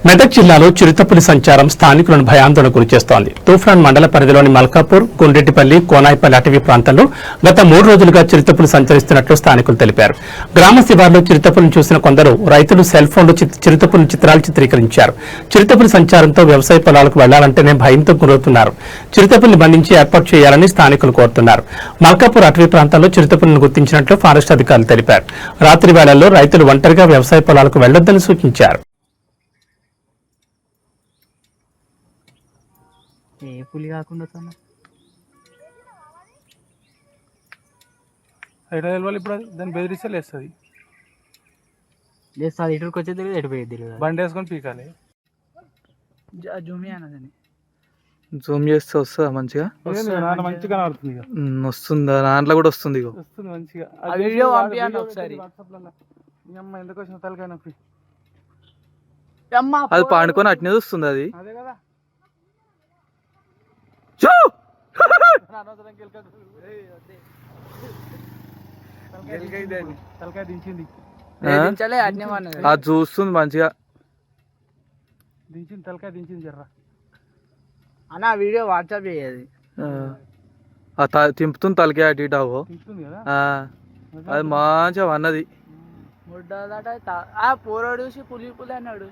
మెదక్ జిల్లాలో చిరుతపులి సంచారం స్థానికులను భయాందోళన గురిచేస్తోంది. తూఫాన్ మండల పరిధిలోని మల్కాపూర్, గుండ్రెడ్డిపల్లి, కోనాయిపల్లి అటవీ ప్రాంతంలో గత 3 రోజులుగా చిరుతపులి సంచరిస్తున్నట్లు స్థానికులు తెలిపారు. గ్రామ శివార్లో చిరుతపులిని చూసిన కొందరు రైతులు సెల్ ఫోన్లో చిరుతపులి చిత్రాలు చిత్రీకరించారు. చిరుతపులి సంచారంతో వ్యవసాయ పొలాలకు వెళ్లాలంటేనే భయంతో గురవుతున్నారు. చిరుతపులిని బంధించి ఏర్పాటు చేయాలని స్థానికులు కోరుతున్నారు. మల్కాపూర్ అటవీ ప్రాంతాల్లో చిరుతపులిని గుర్తించినట్లు ఫారెస్ట్ అధికారులు తెలిపారు. రాత్రి వేళల్లో రైతులు ఒంటరిగా వ్యవసాయ పొలాలకు వెళ్లొద్దని సూచించారు. ఏ పులి కాకుండా ఎట్లా తెలవాలి ఇప్పుడు? అది దాన్ని బెదిరిస్తే లేస్తుంది. లేస్తుంది ఇటుకి వచ్చేది తెలియదు, ఎటు పోయేది తెలియదు. బండి వేసుకొని పీకాలి. జూమి అన్నదని జూమ్ చేస్తే వస్తుందా మంచిగా? మంచిగా కనబడుతుంది. వస్తుందా? దాంట్లో కూడా వస్తుంది. వస్తుంది మంచిగా. ఆ వీడియో పంపియండి ఒకసారి. ఎందుకు వచ్చిన తలకాయ నొప్పి? అది పాడుకొని అట్నే వస్తుంది. అది అదే కదా. తలకాయ దించింది. అది చూస్తుంది మంచిగా. దించింది తలకాయ దించింది జర్రా అన్న వీడియో వాట్సాప్ చేయాలి. తింపుతుంది తలకాయ అటు ఇటు. అవో దించుతుంది కదా. అది మంచిగా అన్నది. ముడ్డ పోరాడు పులి పులి అన్నాడు.